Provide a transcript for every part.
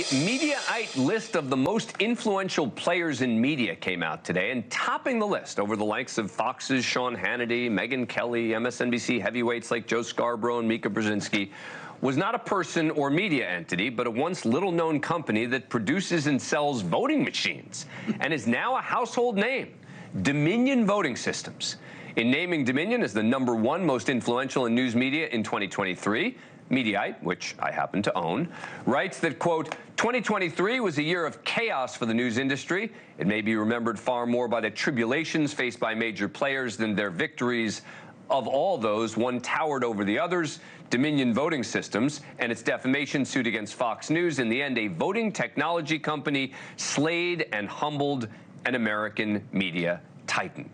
Mediaite list of the most influential players in media came out today, and topping the list over the likes of Fox's Sean Hannity, Megyn Kelly, MSNBC heavyweights like Joe Scarborough and Mika Brzezinski was not a person or media entity, but a once little-known company that produces and sells voting machines and is now a household name, Dominion Voting Systems. In naming Dominion as the #1 most influential in news media in 2023, Mediaite, which I happen to own, writes that, quote, 2023 was a year of chaos for the news industry. It may be remembered far more by the tribulations faced by major players than their victories. Of all those, one towered over the others, Dominion Voting Systems, and its defamation suit against Fox News. In the end, a voting technology company slayed and humbled an American media titan.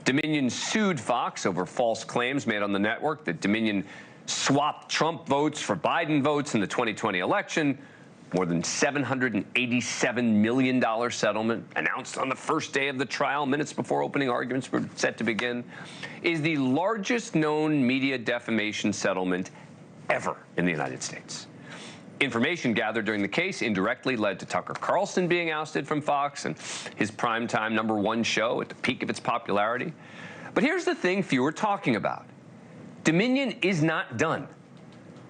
Dominion sued Fox over false claims made on the network that Dominion swapped Trump votes for Biden votes in the 2020 election. More than $787 million settlement announced on the first day of the trial, minutes before opening arguments were set to begin, is the largest known media defamation settlement ever in the United States. Information gathered during the case indirectly led to Tucker Carlson being ousted from Fox and his primetime #1 show at the peak of its popularity. But here's the thing few are talking about. Dominion is not done.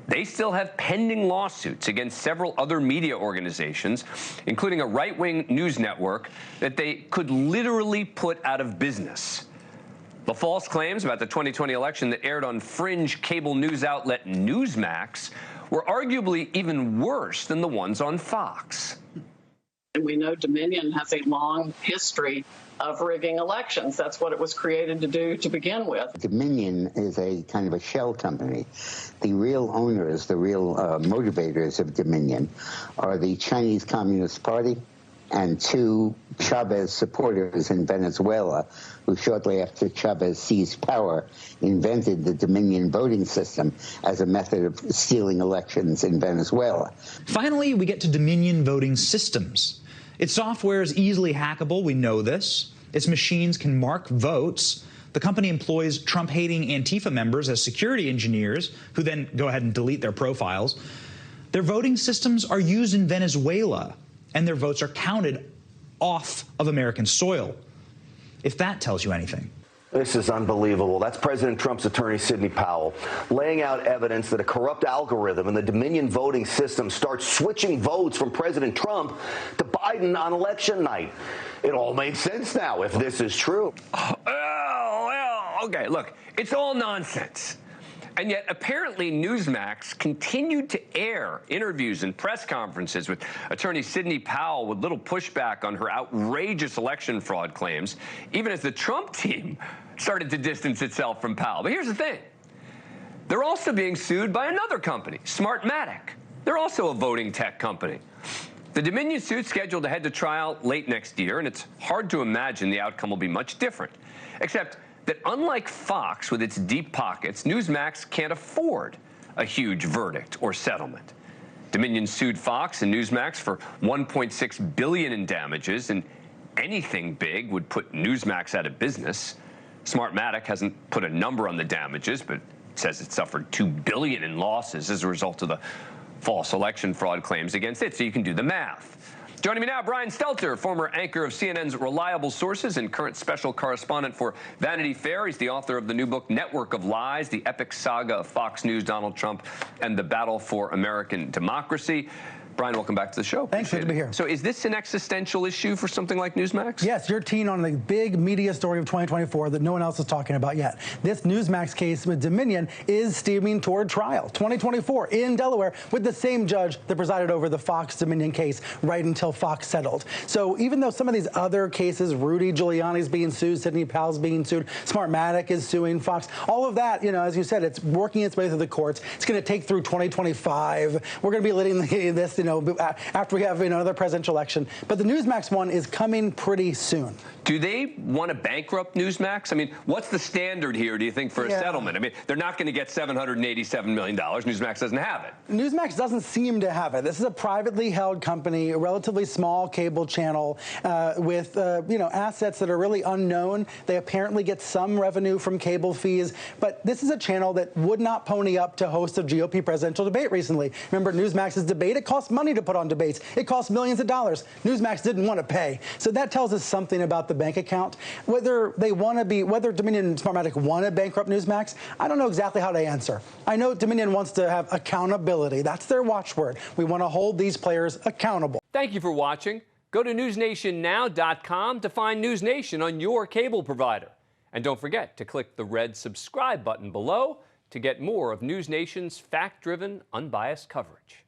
They still have pending lawsuits against several other media organizations, including a right-wing news network that they could literally put out of business. The false claims about the 2020 election that aired on fringe cable news outlet Newsmax were arguably even worse than the ones on Fox. And we know Dominion has a long history of rigging elections. That's what it was created to do to begin with. Dominion is a kind of a shell company. The real owners, the real motivators of Dominion are the Chinese Communist Party and 2 Chavez supporters in Venezuela, who shortly after Chavez seized power invented the Dominion voting system as a method of stealing elections in Venezuela. Finally, we get to Dominion Voting Systems. Its software is easily hackable, we know this. Its machines can mark votes. The company employs Trump-hating Antifa members as security engineers, who then go ahead and delete their profiles. Their voting systems are used in Venezuela, and their votes are counted off of American soil, if that tells you anything. This is unbelievable. That's President Trump's attorney, Sidney Powell, laying out evidence that a corrupt algorithm in the Dominion voting system starts switching votes from President Trump to Biden on election night. It all makes sense now if this is true. Okay, look, it's all nonsense. And yet, apparently, Newsmax continued to air interviews and press conferences with attorney Sidney Powell with little pushback on her outrageous election fraud claims, even as the Trump team started to distance itself from Powell. But here's the thing. They're also being sued by another company, Smartmatic. They're also a voting tech company. The Dominion suit's scheduled to head to trial late next year, and it's hard to imagine the outcome will be much different, except that unlike Fox with its deep pockets, Newsmax can't afford a huge verdict or settlement. Dominion sued Fox and Newsmax for $1.6 billion in damages, and anything big would put Newsmax out of business. Smartmatic hasn't put a number on the damages, but says it suffered $2 billion in losses as a result of the false election fraud claims against it, so you can do the math. Joining me now, Brian Stelter, former anchor of CNN's Reliable Sources and current special correspondent for Vanity Fair. He's the author of the new book, Network of Lies, the epic saga of Fox News, Donald Trump, and the battle for American democracy. Brian, welcome back to the show. Thanks, good to be here. So is this an existential issue for something like Newsmax? Yes, you're keen on the big media story of 2024 that no one else is talking about yet. This Newsmax case with Dominion is steaming toward trial, 2024, in Delaware, with the same judge that presided over the Fox Dominion case right until Fox settled. So even though some of these other cases, Rudy Giuliani's being sued, Sidney Powell's being sued, Smartmatic is suing Fox, all of that, you know, as you said, it's working its way through the courts. It's going to take through 2025. We're going to be letting this, you know, after we have another presidential election. But the Newsmax one is coming pretty soon. Do they want to bankrupt Newsmax? I mean, what's the standard here, do you think, for a settlement? I mean, they're not going to get $787 million. Newsmax doesn't have it. Newsmax doesn't seem to have it. This is a privately held company, a relatively small cable channel with, you know, assets that are really unknown. They apparently get some revenue from cable fees, but this is a channel that would not pony up to host a GOP presidential debate recently. Remember Newsmax's debate? It cost costs money to put on debates. It costs millions of dollars. Newsmax didn't want to pay. So that tells us something about the bank account. Whether Dominion and Smartmatic want to bankrupt Newsmax, I don't know exactly how to answer. I know Dominion wants to have accountability. That's their watchword. We want to hold these players accountable. Thank you for watching. Go to NewsNationNow.com to find NewsNation on your cable provider. And don't forget to click the red subscribe button below to get more of NewsNation's fact-driven, unbiased coverage.